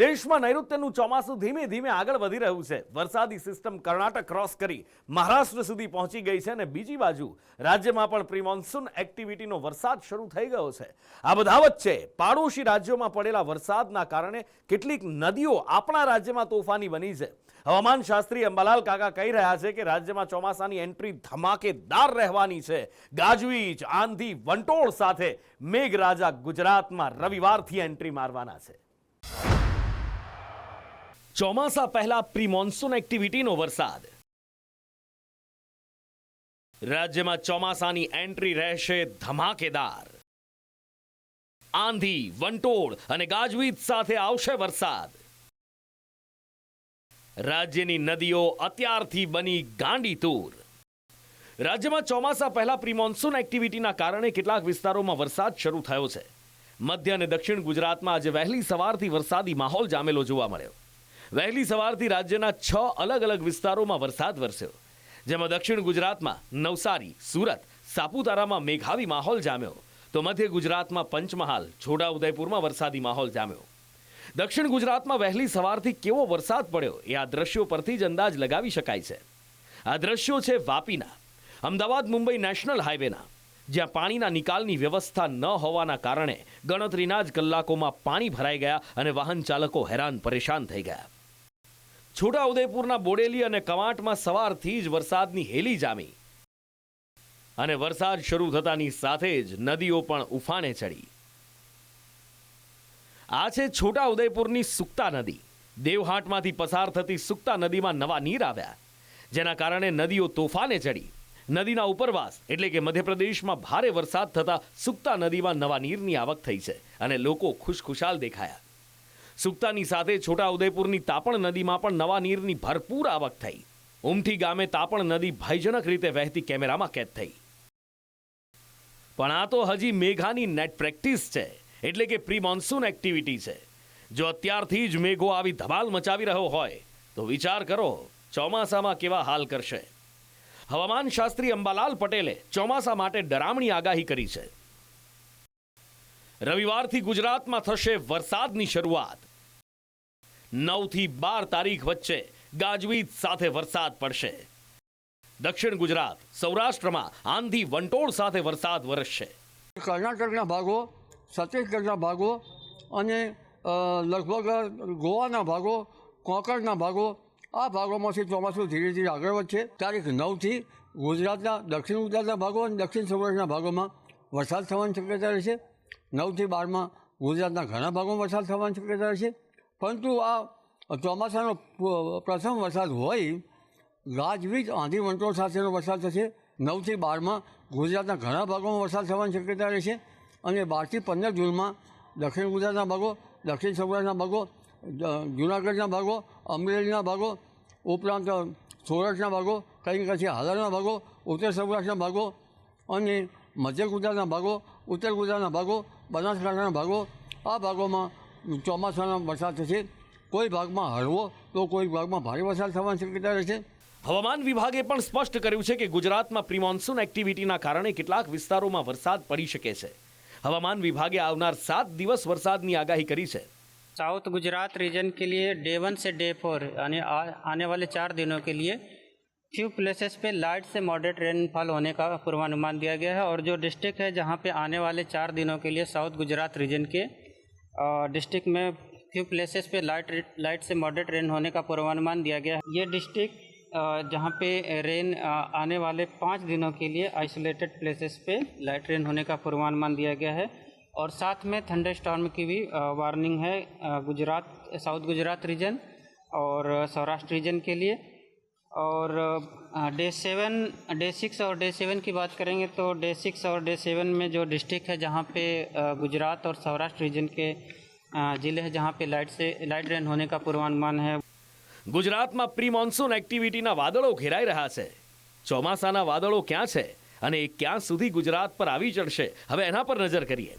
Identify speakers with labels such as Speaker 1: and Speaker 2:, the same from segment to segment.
Speaker 1: દેશમાં નૈઋત્યનું ચોમાસું ધીમે ધીમે આગળ વધી રહ્યું છે। વરસાદી સિસ્ટમ કર્ણાટક ક્રોસ કરી મહારાષ્ટ્ર સુધી પહોંચી ગઈ છે અને બીજી બાજુ રાજ્યમાં પણ પ્રી મોન્સૂન એક્ટિવિટીનો વરસાદ શરૂ થઈ ગયો છે। આ બધા વચ્ચે પાડોશી રાજ્યોમાં પડેલા વરસાદના કારણે કેટલીક નદીઓ આપણા રાજ્યમાં તોફાની બની છે। હવામાન શાસ્ત્રી અંબાલાલ કાકા કહી રહ્યા છે કે રાજ્યમાં ચોમાસાની એન્ટ્રી ધમાકેદાર રહેવાની છે। ગાજવીજ, આંધી, વંટોળ સાથે મેઘરાજા ગુજરાતમાં રવિવારથી એન્ટ્રી મારવાના છે। ચોમાસા પહેલા પ્રી મોન્સૂન એક્ટિવિટીનો વરસાદ। રાજ્યમાં ચોમાસાની એન્ટ્રી રહેશે ધમાકેદાર। આંધી, વંટોળ અને ગાજવીજ સાથે આવશે વરસાદ। રાજ્યની નદીઓ અત્યારથી બની ગાંડીતુર। રાજ્યમાં ચોમાસા પહેલા પ્રી મોન્સૂન એક્ટિવિટીના કારણે કેટલાક વિસ્તારોમાં વરસાદ શરૂ થયો છે। મધ્ય અને દક્ષિણ ગુજરાતમાં આજે વહેલી સવારથી વરસાદી માહોલ જામેલો જોવા મળ્યો। વહેલી સવારથી રાજ્યના 6 અલગ અલગ વિસ્તારોમાં વરસાદ વરસ્યો, જેમાં દક્ષિણ ગુજરાતમાં નવસારી, સુરત, સાપુતારામાં મેઘાવી માહોલ જામ્યો, તો મધ્ય ગુજરાતમાં પંચમહાલ, છોટાઉદેપુરમાં વરસાદી માહોલ જામ્યો। દક્ષિણ ગુજરાતમાં વહેલી સવારથી કેવો વરસાદ પડ્યો એ આ દ્રશ્યો પરથી જ અંદાજ લગાવી શકાય છે। આ દ્રશ્યો છે વાપીના, અમદાવાદ મુંબઈ નેશનલ હાઈવેના, જ્યાં પાણીના નિકાલની વ્યવસ્થા ન હોવાના કારણે ગણતરીના જ કલાકોમાં પાણી ભરાઈ ગયા અને વાહન ચાલકો હેરાન પરેશાન થઈ ગયા। છોટાઉદેપુરના બોડેલી અને કવાંટમાં સવારથી જ વરસાદની હેલી જામી અને વરસાદ શરૂ થતાની સાથે જ નદીઓ પણ ઉફાણે ચડી। આ છે છોટાઉદેપુરની સુક્તા નદી। દેવહાટમાંથી પસાર થતી સુક્તા નદીમાં નવા નીર આવ્યા, જેના કારણે નદીઓ તોફાને ચડી। નદીના ઉપરવાસ એટલે કે મધ્યપ્રદેશમાં ભારે વરસાદ થતા સુક્તા નદીમાં નવા નીરની આવક થઈ છે અને લોકો ખુશખુશાલ દેખાયા। સુક્તાની સાથે છોટાઉદેપુરની તાપણ નદીમાં પણ નવા નીરની ભરપૂર આવક થઈ। ઉમઠી ગામે તાપણ નદી ભયજનક રીતે વહેતી કેમેરામાં કેદ થઈ। પણ આ તો હજી મેઘાની નેટ પ્રેક્ટિસ છે, એટલે કે પ્રી મોન્સૂન એક્ટિવિટી છે। જો અત્યારથી જ મેઘો આવી ધમાલ મચાવી રહ્યો હોય તો વિચાર કરો ચોમાસામાં કેવા હાલ કરશે। હવામાન શાસ્ત્રી અંબાલાલ પટેલે ચોમાસા માટે ડરામણી આગાહી કરી છે। રવિવારથી ગુજરાતમાં થશે વરસાદની શરૂઆત। 9 થી 12 તારીખ વચ્ચે ગાજવીજ સાથે વરસાદ પડશે। દક્ષિણ ગુજરાત, સૌરાષ્ટ્રમાં આંધી વંટોળ સાથે વરસાદ વરસશે।
Speaker 2: કર્ણાટકના ભાગો, છત્તીસગઢના ભાગો અને લગભગ ગોવાના ભાગો, કોંકણના ભાગો, આ ભાગોમાંથી ચોમાસું ધીરે ધીરે આગળ વધશે। તારીખ 9થી ગુજરાતના દક્ષિણ ગુજરાતના ભાગો અને દક્ષિણ સૌરાષ્ટ્રના ભાગોમાં વરસાદ થવાની શક્યતા રહેશે। 9 થી 12માં ગુજરાતના ઘણા ભાગોમાં વરસાદ થવાની શક્યતા રહેશે। પરંતુ આ ચોમાસાનો પ્રથમ વરસાદ હોય, ગાજવીજ, આંધી, વંટોળ સાથેનો વરસાદ થશે। 9 થી 12માં ગુજરાતના ઘણા ભાગોમાં વરસાદ થવાની શક્યતા રહેશે અને 12 થી 15 જૂનમાં દક્ષિણ ગુજરાતના ભાગો, દક્ષિણ સૌરાષ્ટ્રના ભાગો, જૂનાગઢના ભાગો, અમરેલીના ભાગો ઉપરાંત સૌરાષ્ટ્રના ભાગો, કંઈક કચ્છી હાલારના ભાગો, ઉત્તર સૌરાષ્ટ્રના ભાગો અને મધ્ય ગુજરાતના ભાગો, ઉત્તર ગુજરાતના ભાગો, બનાસકાંઠાના ભાગો, આ ભાગોમાં ચોમાસાનો વરસાદ થશે। કોઈ ભાગમાં હળવો તો કોઈ ભાગમાં ભારે વરસાદ થવાની શક્યતા રહેશે।
Speaker 1: હવામાન વિભાગે પણ સ્પષ્ટ કર્યું છે કે ગુજરાતમાં પ્રી મોન્સૂન એક્ટિવિટીના કારણે કેટલાક વિસ્તારોમાં વરસાદ પડી શકે છે। હવામાન વિભાગે આવનાર 7 દિવસ વરસાદની આગાહી કરી છે।
Speaker 3: साउथ गुजरात रीजन के लिए डे 1 से डे 4 यानी आने वाले 4 दिनों के लिए फ्यू प्लेसेस पे लाइट से मॉडरेट रेनफॉल होने का पूर्वानुमान दिया गया है। और जो डिस्ट्रिक्ट है जहां पे आने वाले 4 दिनों के लिए साउथ गुजरात रीजन के डिस्ट्रिक्ट में फ्यू प्लेसेस पे लाइट से मॉडरेट रेन होने का पूर्वानुमान दिया गया है। ये डिस्ट्रिक्ट जहां पे रेन आने वाले 5 दिनों के लिए आइसोलेटेड प्लेसेस पे लाइट रेन होने का पूर्वानुमान दिया गया है। और साथ में थंडर स्टॉर्म की भी वार्निंग है गुजरात, साउथ गुजरात रीजन और सौराष्ट्र रीजन के लिए। और डे 6 और डे 7 की बात करेंगे तो डे 6 और डे 7 में जो डिस्ट्रिक्ट है जहां पे गुजरात और सौराष्ट्र रीजन के ज़िले हैं जहां पे लाइट रेन होने का पूर्वानुमान है।
Speaker 1: ગુજરાતમાં પ્રી મોન્સૂન એક્ટિવિટીના વાદળો ઘેરાઈ રહ્યા છે। ચોમાસાના વાદળો ક્યાં છે અને ક્યાં સુધી ગુજરાત પર આવી ચડશે, હવે એના પર નજર કરીએ।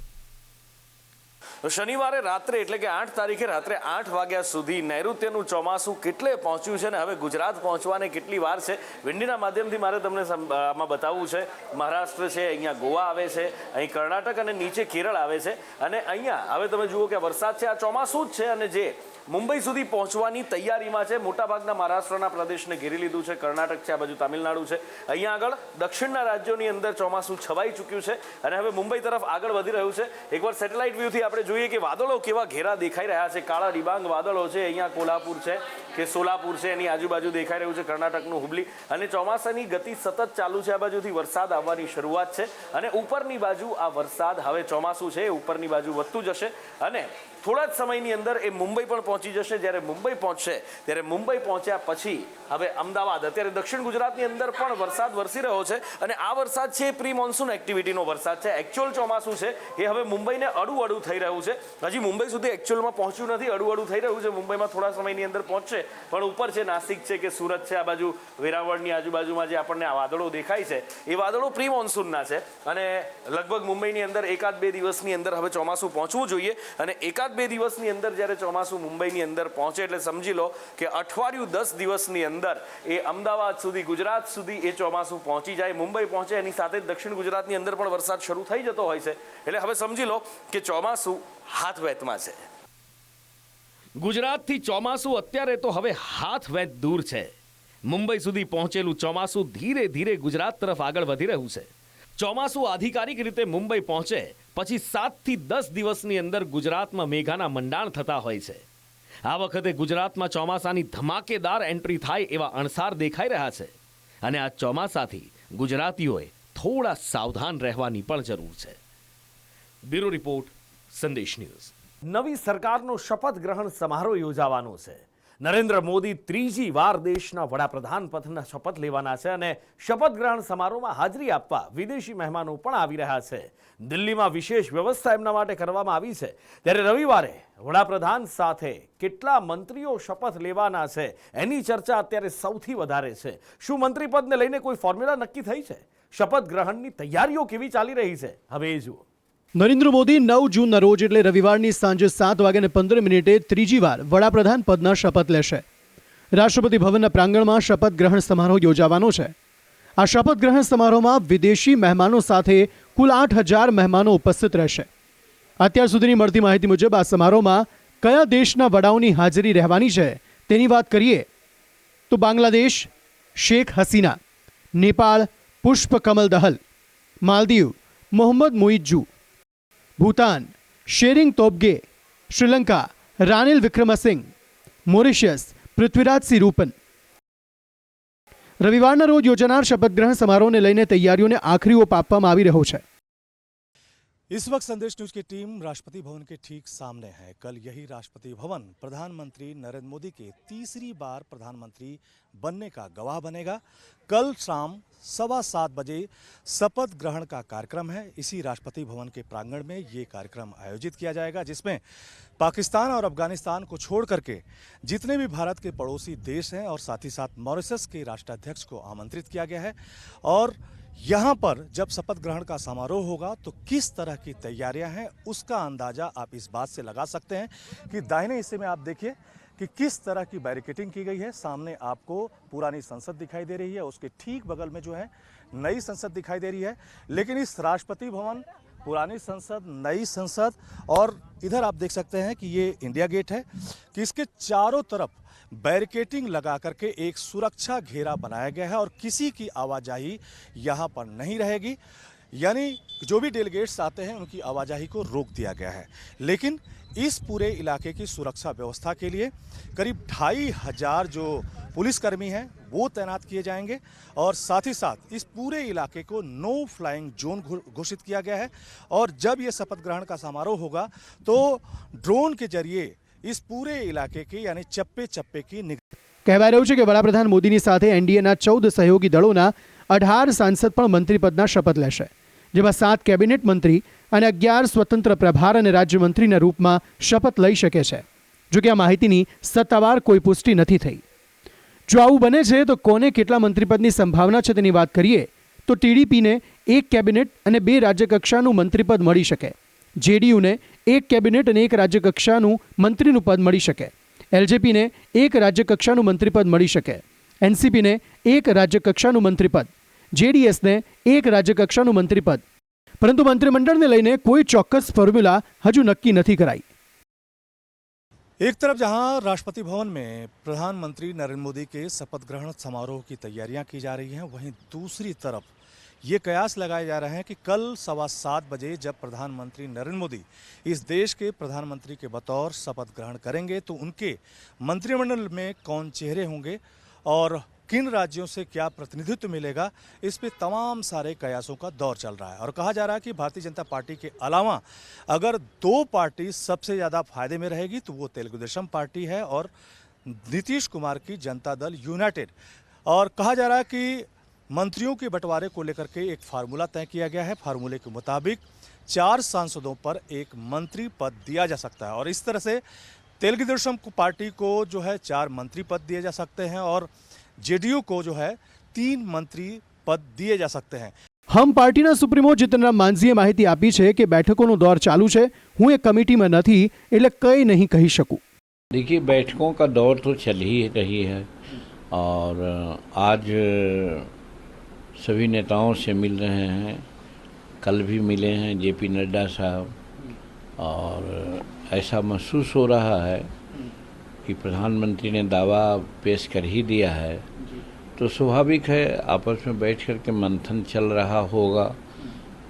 Speaker 1: શનિવારે રાત્રે એટલે કે 8 તારીખે રાત્રે 8 વાગ્યા સુધી નૈઋત્યનું ચોમાસું કેટલે પહોંચ્યું છે અને હવે ગુજરાત પહોંચવાને કેટલી વાર છે વિંડીના માધ્યમથી મારે તમને આમાં બતાવવું છે. મહારાષ્ટ્ર છે, અહીંયા ગોવા આવે છે, અહીં કર્ણાટક અને નીચે કેરળ આવે છે અને અહીંયા હવે તમે જુઓ કે વરસાદ છે. આ ચોમાસું જ છે અને જે મુંબઈ સુધી પહોંચવાની તૈયારીમાં છે. મોટાભાગના મહારાષ્ટ્રના પ્રદેશને ઘેરી લીધું છે. કર્ણાટક છે, આ બાજુ તામિલનાડુ છે. અહીંયા આગળ દક્ષિણના રાજ્યોની અંદર ચોમાસું છવાઈ ચૂક્યું છે અને હવે મુંબઈ તરફ આગળ વધી રહ્યું છે. એકવાર સેટેલાઇટ વ્યૂથી આપણે જોઈએ કે વાદળો કેવા ઘેરા દેખાઈ રહ્યા છે. કાળા ડિબાંગ વાદળો છે. અહીંયા કોલ્હાપુર છે કે સોલાપુર છે, એની આજુબાજુ દેખાઈ રહ્યું છે કર્ણાટકનું હુબલી. અને ચોમાસાની ગતિ સતત ચાલુ છે. આ બાજુથી વરસાદ આવવાની શરૂઆત છે અને ઉપરની બાજુ આ વરસાદ હવે ચોમાસું છે ઉપરની બાજુ વધતું જશે અને થોડા જ સમયની અંદર એ મુંબઈ પણ પહોંચી જશે. જ્યારે મુંબઈ પહોંચશે ત્યારે મુંબઈ પહોંચ્યા પછી હવે અમદાવાદ, અત્યારે દક્ષિણ ગુજરાતની અંદર પણ વરસાદ વરસી રહ્યો છે અને આ વરસાદ છે એ પ્રી મોન્સૂન એક્ટિવિટીનો વરસાદ છે. એકચ્યુઅલ ચોમાસું છે એ હવે મુંબઈને અડું થઈ રહ્યું છે. હજી મુંબઈ સુધી એકચ્યુઅલમાં પહોંચ્યું નથી, અડું થઈ રહ્યું છે. મુંબઈમાં થોડા સમયની અંદર પહોંચશે પણ ઉપર છે નાસિક છે કે સુરત છે, આ બાજુ વેરાવળની આજુબાજુમાં જે આપણને આ વાદળો દેખાય છે એ વાદળો પ્રી મોન્સૂનના છે અને લગભગ મુંબઈની અંદર 1-2 દિવસની અંદર હવે ચોમાસું પહોંચવું જોઈએ અને 1-2 દિવસની અંદર જ્યારે ચોમાસું મુંબઈની અંદર પહોંચે એટલે સમજી લો કે અઠવાડિયું 10 દિવસની અંદર એ અમદાવાદ સુધી, ગુજરાત સુધી એ ચોમાસું પહોંચી જાય. મુંબઈ પહોંચે એની સાથે જ દક્ષિણ ગુજરાતની અંદર પણ વરસાદ શરૂ થઈ જતો હોય છે. એટલે હવે સમજી લો કે ચોમાસું હાથવેતમાં છે. ગુજરાતથી ચોમાસું અત્યારે તો હવે હાથવેત દૂર છે. મુંબઈ સુધી પહોંચેલું ચોમાસું ધીરે ધીરે ગુજરાત તરફ આગળ વધી રહ્યું છે. ચોમાસું આધિકારિક રીતે મુંબઈ પહોંચે પછી 7 થી 10 દિવસની અંદર ગુજરાતમાં મેઘાના મંડાણ થતા હોય છે. આ વખતે ગુજરાતમાં ચોમાસાની ધમાકેદાર એન્ટ્રી થાય એવા અણસાર દેખાઈ રહ્યા છે અને આ ચોમાસાથી ગુજરાતીઓએ થોડા સાવધાન રહેવાની પણ જરૂર છે. બ્યુરો રિપોર્ટ, સંદેશ ન્યૂઝ. નવી સરકારનો શપથ ગ્રહણ સમારોહ યોજાવાનો છે. નરેન્દ્ર મોદી ત્રીજી વાર દેશના વડાપ્રધાન પદના શપથ લેવાના છે અને શપથ ગ્રહણ સમારોહમાં હાજરી આપવા વિદેશી મહેમાનો પણ આવી રહ્યા છે. દિલ્હીમાં વિશેષ વ્યવસ્થા એમના માટે કરવામાં આવી છે. ત્યારે રવિવારે વડાપ્રધાન સાથે કેટલા મંત્રીઓ શપથ લેવાના છે એની ચર્ચા અત્યારે સૌથી વધારે છે. શું મંત્રીપદને લઈને કોઈ ફોર્મ્યુલા નક્કી થઈ છે? શપથ ગ્રહણની તૈયારીઓ કેવી ચાલી રહી છે? હવે એ જુઓ.
Speaker 4: નરેન્દ્ર મોદી 9 જૂનના રોજ એટલે રવિવારની સાંજે 7:15 ત્રીજી વાર વડાપ્રધાન પદના શપથ લેશે. રાષ્ટ્રપતિ ભવનના પ્રાંગણમાં શપથ ગ્રહણ સમારોહ યોજાવાનો છે. આ શપથ ગ્રહણ સમારોહમાં વિદેશી મહેમાનો સાથે કુલ 8,000 મહેમાનો ઉપસ્થિત રહેશે. અત્યાર સુધીની મળતી માહિતી મુજબ આ સમારોહમાં કયા દેશના વડાઓની હાજરી રહેવાની છે તેની વાત કરીએ તો બાંગ્લાદેશ શેખ હસીના, નેપાળ પુષ્પ કમલ દહલ, માલદીવ મોહમ્મદ મુઇજ્જુ, ભૂતાન શેરિંગ તોબગે, શ્રીલંકા રાનિલ વિક્રમસિંઘ, મોરિશિયસ પૃથ્વીરાજસિંહ રૂપન. રવિવારના રોજ યોજાનાર શપથ ગ્રહણ સમારોહને લઈને તૈયારીઓને આખરી ઓપ આપવામાં આવી રહ્યો છે.
Speaker 5: इस वक्त संदेश न्यूज की टीम राष्ट्रपति भवन के ठीक सामने है. कल यही राष्ट्रपति भवन प्रधानमंत्री नरेंद्र मोदी के तीसरी बार प्रधानमंत्री बनने का गवाह बनेगा. कल शाम 7:15 बजे शपथ ग्रहण का कार्यक्रम है. इसी राष्ट्रपति भवन के प्रांगण में ये कार्यक्रम आयोजित किया जाएगा जिसमें पाकिस्तान और अफगानिस्तान को छोड़ करके जितने भी भारत के पड़ोसी देश हैं और साथ ही साथ मॉरिशस के राष्ट्राध्यक्ष को आमंत्रित किया गया है. और यहाँ पर जब शपथ ग्रहण का समारोह होगा तो किस तरह की तैयारियां हैं उसका अंदाजा आप इस बात से लगा सकते हैं कि दाहिने हिस्से में आप देखिए कि किस तरह की बैरिकेडिंग की गई है. सामने आपको पुरानी संसद दिखाई दे रही है, उसके ठीक बगल में जो है नई संसद दिखाई दे रही है. लेकिन इस राष्ट्रपति भवन, पुरानी संसद, नई संसद और इधर आप देख सकते हैं कि ये इंडिया गेट है कि इसके चारों तरफ बैरिकेडिंग लगा करके एक सुरक्षा घेरा बनाया गया है और किसी की आवाजाही यहाँ पर नहीं रहेगी. यानी जो भी डेलीगेट्स आते हैं उनकी आवाजाही को रोक दिया गया है. लेकिन इस पूरे इलाके की सुरक्षा व्यवस्था के लिए करीब 2,500 जो पुलिसकर्मी हैं वो तैनात किए जाएंगे और साथ ही साथ इस पूरे इलाके को नो फ्लाइंग जोन घोषित किया गया है. और जब ये शपथ ग्रहण का समारोह होगा तो ड्रोन के जरिए इस पूरे इलाके की यानी चप्पे चप्पे की
Speaker 4: કહેવાય રહ્યું છે કે વડાપ્રધાન મોદીની સાથે એનડીએના 14 સહયોગી દળોના 18 સાંસદ પણ મંત્રીપદના શપથ લેશે, જેમાં 7 કેબિનેટ મંત્રી અને 11 સ્વતંત્ર પ્રભાર અને રાજ્યમંત્રીના રૂપમાં શપથ લઈ શકે છે. જો કે આ માહિતીની સત્તાવાર કોઈ પુષ્ટિ નથી થઈ. જો આવું બને છે તો કોને કેટલા મંત્રીપદની સંભાવના છે તેની વાત કરીએ તો ટીડીપીને 1 કેબિનેટ અને 2 રાજ્યકક્ષાનું મંત્રીપદ મળી શકે, જેડીયુને એક કેબિનેટ અને એક રાજ્યકક્ષાનું મંત્રીનું પદ મળી શકે, એલજેપીને એક રાજ્યકક્ષાનું મંત્રીપદ મળી શકે, એનસીપીને એક રાજ્યકક્ષાનું મંત્રીપદ, જેડીએસને એક રાજ્યકક્ષાનું મંત્રીપદ. પરંતુ મંત્રીમંડળને લઈને કોઈ ચોક્કસ ફોર્મ્યુલા હજુ નક્કી નથી કરાઈ.
Speaker 5: एक तरफ जहां राष्ट्रपति भवन में प्रधानमंत्री नरेंद्र मोदी के शपथ ग्रहण समारोह की तैयारियां की जा रही हैं, वहीं दूसरी तरफ ये कयास लगाए जा रहे हैं कि कल 7:15 बजे जब प्रधानमंत्री नरेंद्र मोदी इस देश के प्रधानमंत्री के बतौर शपथ ग्रहण करेंगे तो उनके मंत्रिमंडल में कौन चेहरे होंगे और किन राज्यों से क्या प्रतिनिधित्व मिलेगा, इस पे तमाम सारे कयासों का दौर चल रहा है। और कहा जा रहा है कि भारतीय जनता पार्टी के अलावा अगर दो पार्टी सबसे ज़्यादा फायदे में रहेगी तो वो तेलुगु देशम पार्टी है और नीतीश कुमार की जनता दल यूनाइटेड। और कहा जा रहा है कि मंत्रियों के बंटवारे को लेकर के एक फार्मूला तय किया गया है। फार्मूले के मुताबिक 4 सांसदों पर एक मंत्री पद दिया जा सकता है और इस तरह से तेलुगु देशम पार्टी को जो है 4 मंत्री पद दिए जा सकते हैं और जेडीयू को जो है 3 મંત્રી પદ दिए जा सकते हैं।
Speaker 4: હમ પાર્ટીના સુપ્રીમો જીતનરામ માંઝીએ માહિતી આપી છે કે બેઠકોનો દોર ચાલુ છે, હું એ કમિટીમાં નથી એટલે કંઈ નહીં કહી શકું.
Speaker 6: देखिए, बैठकों का दौर तो चल ही रही है और आज सभी नेताओं से मिल रहे हैं, कल भी मिले हैं जेपी नड्डा साहब और ऐसा महसूस हो रहा है कि प्रधानमंत्री ने दावा पेश कर ही दिया है तो स्वाभाविक है आपस में बैठ कर के मंथन चल रहा होगा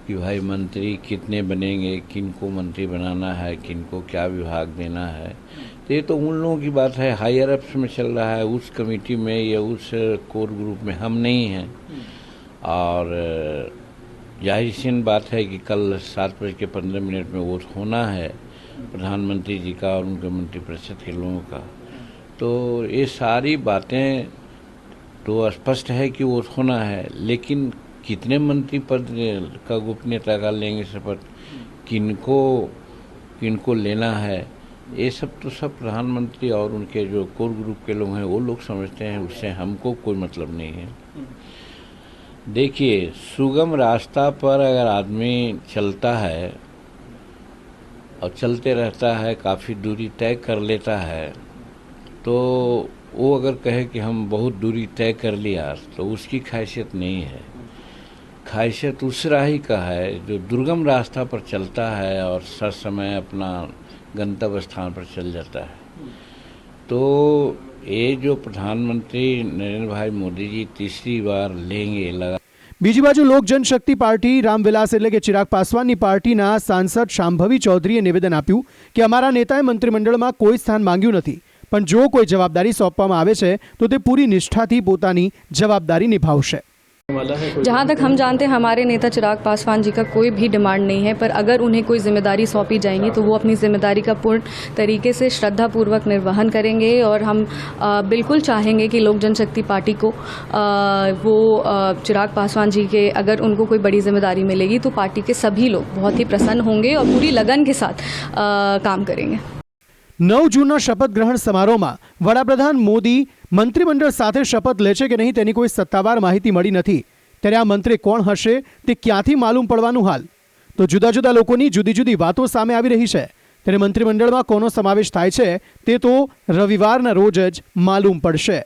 Speaker 6: कि भाई मंत्री कितने बनेंगे, किन को मंत्री बनाना है, किन को क्या विभाग देना है। तो ये तो उन लोगों की बात है, हायर अप्स में चल रहा है, उस कमेटी में या उस कोर ग्रुप में हम नहीं हैं। और जाहिर सी बात है कि कल 7:15 में वोट होना है प्रधानमंत्री जी का और उनके मंत्रिपरिषद के लोगों का। तो ये सारी बातें तो स्पष्ट है कि वोट होना है, लेकिन कितने मंत्री पद का गोपनीयता का लेंगे शपथ, किनको लेना है, ये सब तो सब प्रधानमंत्री और उनके जो कोर ग्रुप के लोग हैं वो लोग समझते हैं, उससे हमको कोई मतलब नहीं है। देखिए, सुगम रास्ता पर अगर आदमी चलता है और चलते रहता है, काफ़ी दूरी तय कर लेता है, तो वो अगर कहे कि हम बहुत दूरी तय कर लिया तो उसकी खासियत नहीं है। खासियत उस राही का है जो दुर्गम रास्ता पर चलता है और सर समय अपना गंतव्य स्थान पर चल जाता है। तो ये जो प्रधानमंत्री नरेंद्र भाई मोदी जी तीसरी बार लेंगे लगा।
Speaker 4: બીજી બાજુ લોક જનશક્તિ પાર્ટી રામવિલાસ એટલે કે ચિરાગ પાસવાનની પાર્ટીના સાંસદ શાંભવી ચૌધરીએ નિવેદન આપ્યું કે અમારા નેતાએ મંત્રીમંડળમાં કોઈ સ્થાન માંગ્યું નથી, પણ જો કોઈ જવાબદારી સોંપવામાં આવે છે તો તે પૂરી નિષ્ઠાથી પોતાની જવાબદારી નિભાવશે.
Speaker 7: जहाँ तक हम जानते हैं हमारे नेता चिराग पासवान जी का कोई भी डिमांड नहीं है, पर अगर उन्हें कोई जिम्मेदारी सौंपी जाएंगी तो वो अपनी जिम्मेदारी का पूर्ण तरीके से श्रद्धापूर्वक निर्वहन करेंगे। और हम बिल्कुल चाहेंगे कि लोक जनशक्ति पार्टी को वो चिराग पासवान जी के अगर उनको कोई बड़ी जिम्मेदारी मिलेगी तो पार्टी के सभी लोग बहुत ही प्रसन्न होंगे और पूरी लगन के साथ काम करेंगे.
Speaker 4: 9 જૂનના શપથ ગ્રહણ સમારોહમાં વડાપ્રધાન મોદી મંત્રીમંડળ સાથે શપથ લે છે કે નહીં તેની કોઈ સત્તાવાર માહિતી મળી નથી. ત્યારે આ મંત્રી કોણ હશે તે ક્યાંથી માલુમ પડવાનું હાલ? તો જુદા જુદા લોકોની જુદી જુદી વાતો સામે આવી રહી છે. ત્યારે મંત્રીમંડળમાં કોનો સમાવેશ થાય છે તે તો રવિવારના રોજ જ માલુમ પડશે.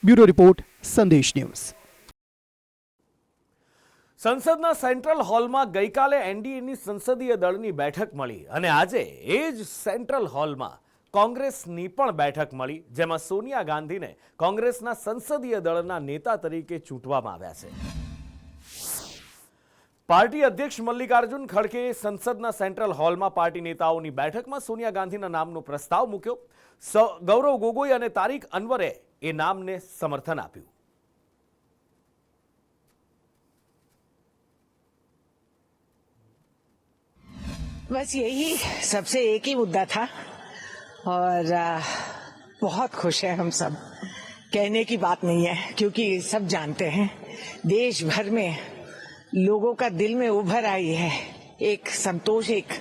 Speaker 4: બ્યુરો રિપોર્ટ, સંદેશ ન્યૂઝ.
Speaker 1: સંસદના સેન્ટ્રલ હોલમાં ગઈકાલે એનડીએની સંસદીય દળની બેઠક મળી અને આજે એ જ સેન્ટ્રલ હોલમાં કોંગ્રેસની પણ બેઠક મળી, જેમાં સોનિયા ગાંધીને કોંગ્રેસના સંસદીય દળના नेता તરીકે ચૂંટવામાં આવ્યા છે. પાર્ટી અધ્યક્ષ મલ્લિકાર્જુન ખડગેએ સંસદના સેન્ટ્રલ હોલમાં પાર્ટી નેતાઓની બેઠકમાં સોનિયા ગાંધીના નામનો પ્રસ્તાવ મૂક્યો. ગૌરવ ગોગોઈ અને તારિક અનવરે એ નામને સમર્થન આપ્યું.
Speaker 8: बस यही सबसे एक ही मुद्दा था और बहुत खुश है हम सब। कहने की बात नहीं है क्योंकि सब जानते हैं देश भर में लोगों का दिल में उभर आई है एक संतोष, एक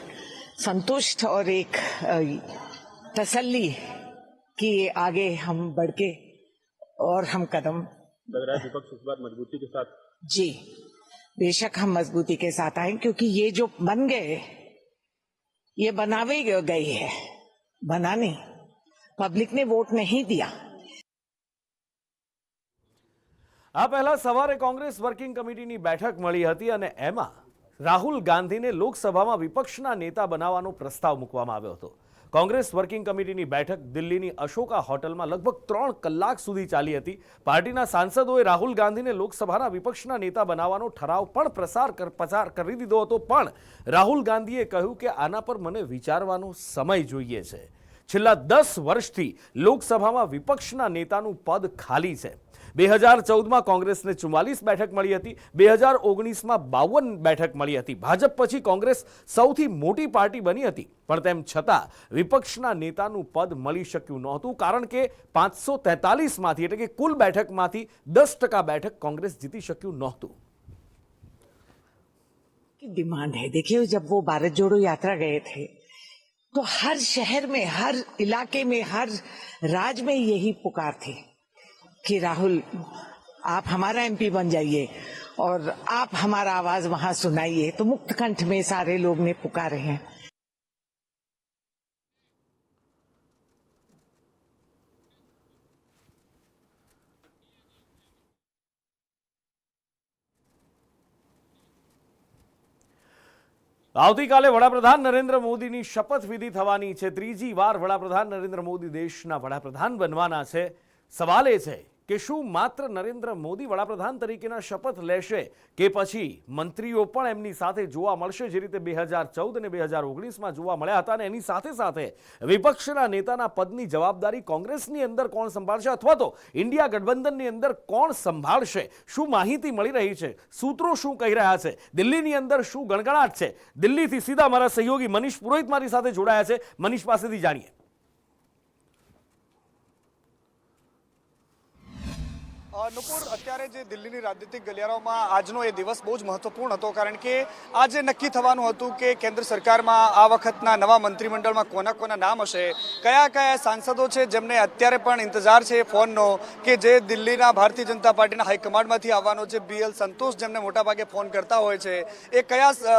Speaker 8: संतुष्ट और एक तसल्ली कि आगे हम बढ़ के और हम कदम
Speaker 9: लग रहा है विपक्ष इस बार मजबूती के साथ।
Speaker 8: जी बेशक हम मजबूती के साथ आए क्योंकि ये जो बन गए ये बनावे गई है, बना नहीं, पब्लिक ने वोट नहीं दिया।
Speaker 1: આ પહેલા સવારે કોંગ્રેસ વર્કિંગ કમિટીની બેઠક મળી હતી અને એમાં રાહુલ ગાંધીને લોકસભામાં વિપક્ષના નેતા બનાવવાનો પ્રસ્તાવ મૂકવામાં આવ્યો હતો. કોંગ્રેસ વર્કિંગ કમિટીની બેઠક દિલ્હીની અશોકા હોટલમાં લગભગ 3 કલાક સુધી ચાલી હતી. પાર્ટીના સાંસદોએ રાહુલ ગાંધીને લોકસભાના વિપક્ષના નેતા બનાવવાનો ઠરાવ પણ પસાર કરી દીધો હતો, પણ રાહુલ ગાંધીએ કહ્યું કે આના પર મને વિચારવાનો સમય જોઈએ છે. છેલ્લા 10 વર્ષથી લોકસભામાં વિપક્ષના નેતાનું પદ ખાલી છે. 2014માં કોંગ્રેસને 44 બેઠક મળી હતી, 2019માં 52 બેઠક મળી હતી. ભાજપ પછી કોંગ્રેસ સૌથી મોટી પાર્ટી બની હતી, પણ તેમ છતાં વિપક્ષના નેતાનું પદ મળી શક્યું નહોતું, કારણ કે 543માંથી એટલે કે કુલ બેઠકમાંથી 10% બેઠક કોંગ્રેસ જીતી શક્યું નહોતું.
Speaker 8: डिमांड है, देखिए जब वो भारत जोड़ो यात्रा गए थे तो हर शहर में, हर इलाके में, हर राज्य में यही पुकार थी कि राहुल आप हमारा एमपी बन जाइए और आप हमारा आवाज वहां सुनाइए. तो मुक्त कंठ में सारे लोग ने पुकारे हैं.
Speaker 1: આવતીકાલે વડાપ્રધાન નરેન્દ્ર મોદીની શપથવિધિ થવાની છે. ત્રીજી વાર વડાપ્રધાન નરેન્દ્ર મોદી દેશના વડાપ્રધાન બનવાના છે. સવાલ એ છે કે શું માત્ર નરેન્દ્ર મોદી વડાપ્રધાન તરીકેના શપથ લેશે કે પછી મંત્રીઓ પણ એમની સાથે જોવા મળશે, જે રીતે 2014 અને 2019માં જોવા મળ્યા હતા, અને એની સાથે સાથે વિપક્ષના નેતાના પદની જવાબદારી કોંગ્રેસની અંદર કોણ સંભાળશે અથવા તો ઇન્ડિયા ગઠબંધનની અંદર કોણ સંભાળશે? શું માહિતી મળી રહી છે? સૂત્રો શું કહી રહ્યા છે? દિલ્હીની અંદર શું ગણગણાટ છે? દિલ્હીથી સીધા મારા સહયોગી મનીષ પુરોહિત મારી સાથે જોડાયા છે. મનીષ પાસેથી જાણીએ.
Speaker 5: નુપુર, અત્યારે જે દિલ્હીની રાજનીતિક ગલિયારાઓમાં આજનો એ દિવસ બહુ જ મહત્વપૂર્ણ હતો, કારણ કે આજે નક્કી થવાનું હતું કે કેન્દ્ર સરકારમાં આ વખતના નવા મંત્રીમંડળમાં કોના કોના નામ હશે, કયા કયા સાંસદો છે જેમને અત્યારે પણ ઇંતજાર છે ફોનનો, કે જે દિલ્હીના ભારતીય જનતા પાર્ટીના હાઈકમાન્ડમાંથી આવવાનો છે BL સંતોષ, જેમને મોટાભાગે ફોન કરતા હોય છે, એ કયા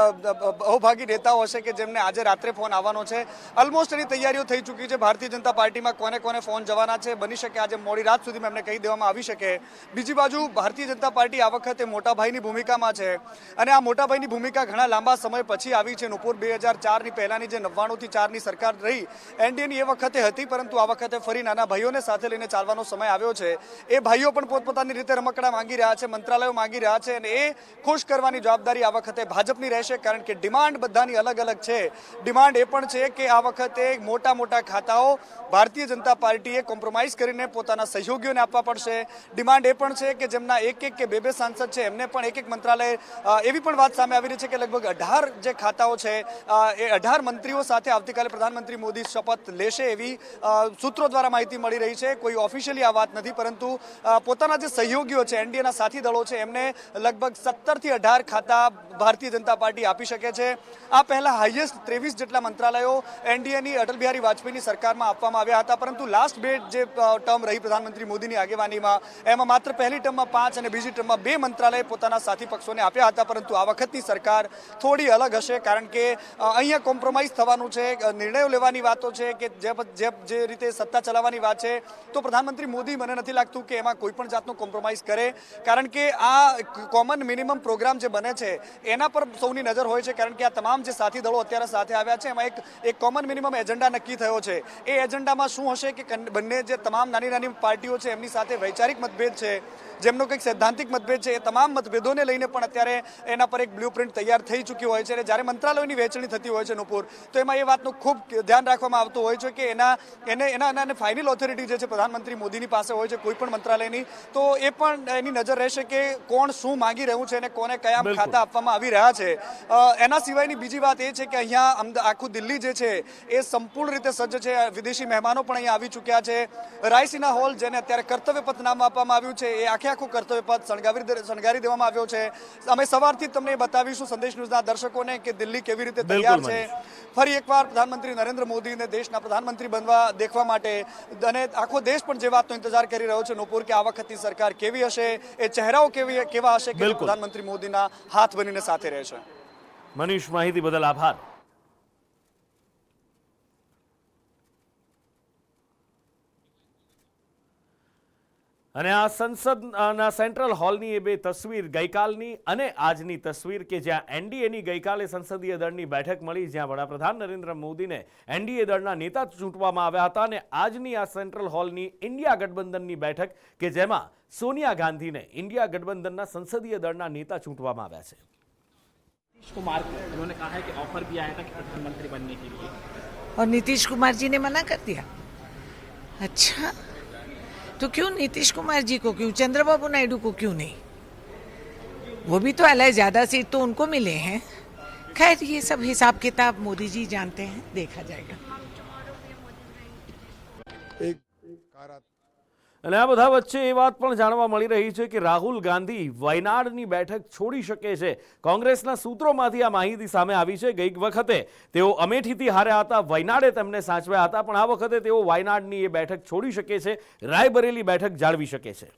Speaker 5: અહોભાગી નેતાઓ હશે કે જેમને આજે રાત્રે ફોન આવવાનો છે. ઓલમોસ્ટ એની તૈયારીઓ થઈ ચૂકી છે. ભારતીય જનતા પાર્ટીમાં કોને કોને ફોન જવાના છે, બની શકે આજે મોડી રાત સુધીમાં એમને કહી દેવામાં આવી શકે. બીજી બાજુ ભારતીય જનતા પાર્ટી આ વખતે મોટાભાઈની ભૂમિકામાં છે, અને આ મોટાભાઈની ભૂમિકા ઘણા લાંબા સમય પછી આવી છે. નુપુર, 2004ની પહેલાની જે 99 થી 4ની સરકાર રહી, એનડીએની એ વખતે હતી, પરંતુ આ વખતે ફરી નાના ભાઈઓને સાથે લઈને ચાલવાનો સમય આવ્યો છે. એ ભાઈઓ પણ પોતપોતાની રીતે રમકડા માંગી રહ્યા છે, મંત્રાલયો માંગી રહ્યા છે, અને એ ખુશ કરવાની જવાબદારી આ વખતે ભાજપની રહેશે, કારણ કે ડિમાન્ડ બધાની અલગ અલગ છે. ડિમાન્ડ એ પણ છે કે આ વખતે મોટા મોટા ખાતાઓ ભારતીય જનતા પાર્ટીએ કોમ્પ્રોમાઇઝ કરીને પોતાના સહયોગીઓને આપવા પડશે. ડિમાન્ડ એ પણ છે કે જેમના એક કે બે સાંસદ છે એમને પણ એક મંત્રાલય. એવી પણ વાત સામે આવી રહી છે કે લગભગ 18 જે ખાતાઓ છે એ 18 મંત્રીઓ સાથે આવતીકાલે પ્રધાનમંત્રી મોદી શપથ લેશે, એવી સૂત્રો દ્વારા માહિતી મળી રહી છે. કોઈ ઓફિશિયલી આ વાત નથી, પરંતુ પોતાના જે સહયોગીઓ છે, એનડીએના સાથી દળો છે, એમને લગભગ 17 થી 18 ખાતા ભારતીય જનતા પાર્ટી આપી શકે છે. આ પહેલા હાઈએસ્ટ 23 જેટલા મંત્રાલયો એનડીએની અટલ બિહારી વાજપેયીની સરકારમાં આપવામાં આવ્યા હતા, પરંતુ લાસ્ટ બે જે ટર્મ રહી પ્રધાનમંત્રી મોદીની આગેવાનીમાં, એમાં માત્ર પહેલી ટર્મમાં 5 અને બીજી ટર્મમાં 2 મંત્રાલય પોતાના સાથી પક્ષોને આપ્યા હતા. પરંતુ આ વખતની સરકાર થોડી અલગ હશે, કારણ કે અહીંયા કોમ્પ્રોમાઇઝ થવાનું છે, નિર્ણયો લેવાની વાતો છે, કે જે રીતે સત્તા ચલાવવાની વાત છે, તો પ્રધાનમંત્રી મોદી મને નથી લાગતું કે એમાં કોઈ પણ જાતનો કોમ્પ્રોમાઇઝ કરે, કારણ કે આ કોમન મિનિમમ પ્રોગ્રામ જે બને છે એના પર સૌની નજર હોય છે, કારણ કે આ તમામ જે સાથી દળો અત્યારે સાથે આવ્યા છે એમાં એક કોમન મિનિમમ એજન્ડા નક્કી થયો છે. એ એજન્ડામાં શું હશે કે બંને જે તમામ નાની નાની પાર્ટીઓ છે એમની સાથે વૈચારિક મતભેદ છે, જેમનો કંઈક સૈદ્ધાંતિક મતભેદ છે, એ તમામ મતભેદોને લઈને પણ અત્યારે એના પર એક બ્લુપ્રિન્ટ તૈયાર થઈ ચૂકી હોય છે. અને જ્યારે મંત્રાલયોની વહેંચણી થતી હોય છે નુપુર, તો એમાં એ વાતનું ખૂબ ધ્યાન રાખવામાં આવતું હોય છે કે એના ફાઇનલ ઓથોરિટી જે છે પ્રધાનમંત્રી મોદીની પાસે હોય છે કોઈ પણ મંત્રાલયની, તો એ પણ એની નજર રહેશે કે કોણ શું માંગી રહ્યું છે અને કોને કયા ખાતા આપવામાં આવી રહ્યા છે. એના સિવાયની બીજી વાત એ છે કે અહીંયા આખું દિલ્હી જે છે એ સંપૂર્ણ રીતે સજ્જ છે. વિદેશી મહેમાનો પણ અહીંયા આવી ચૂક્યા છે. રાયસીના હોલ, જેને અત્યારે કર્તવ્યપથ નામ આપવામાં આવ્યું છે, એ આખું કર્તવ્યપથ શણગારી દેવામાં આવ્યો છે. અમે સવારથી તમને બતાવીશું સંદેશ ન્યૂઝના દર્શકોને કે દિલ્હી કેવી રીતે તૈયાર છે ફરી એકવાર પ્રધાનમંત્રી નરેન્દ્ર મોદીને દેશના પ્રધાનમંત્રી બનવા દેખવા માટે. અને આખો દેશ પણ જે વાતનો ઇંતજાર કરી રહ્યો છે નુપુર, કે આ વખતની સરકાર કેવી હશે, એ ચહેરાઓ કેવા હશે કે પ્રધાનમંત્રી મોદીના હાથ બનીને સાથે રહે છે.
Speaker 1: મનીષ, માહિતી બદલ આભાર. અને આ સંસદના સેન્ટ્રલ હોલની એ બે તસવીર ગઈકાલની અને આજની તસવીર કે જ્યાં એનડીએની ગઈકાલે સંસદીય દળની બેઠક મળી, જ્યાં વડાપ્રધાન નરેન્દ્ર મોદીને એનડીએ દળના નેતા ચૂંટવામાં આવ્યા હતા, અને આજની આ સેન્ટ્રલ હોલની ઇન્ડિયા ગઠબંધનની બેઠક કે જેમાં સોનિયા ગાંધીને ઇન્ડિયા ગઠબંધનના સંસદીય દળના નેતા ચૂંટવામાં આવ્યા છે।
Speaker 9: नीतीश कुमार को उन्होंने कहा है कि ऑफर भी आया था कि प्रधानमंत्री बनने के लिए,
Speaker 8: और नीतीश कुमार जी ने मना कर दिया। अच्छा, तो क्यों नीतीश कुमार जी को, क्यों चंद्रबाबू नायडू को क्यों नहीं? वो भी तो अलाय ज्यादा सीट तो उनको मिले हैं। खैर ये सब हिसाब किताब मोदी जी जानते हैं, देखा जाएगा।
Speaker 1: અને આ બધા વચ્ચે એ વાત પણ જાણવા મળી રહી છે કે રાહુલ ગાંધી વયનાડની બેઠક છોડી શકે છે। કોંગ્રેસના સૂત્રોમાંથી આ માહિતી સામે આવી છે। ગઈ વખતે તેઓ અમેઠીથી હાર્યા હતા, વયનાડે તેમને સાચવ્યા હતા, પણ આ વખતે તેઓ વાયનાડની એ બેઠક છોડી શકે છે, રાયબરેલી બેઠક જાળવી શકે છે।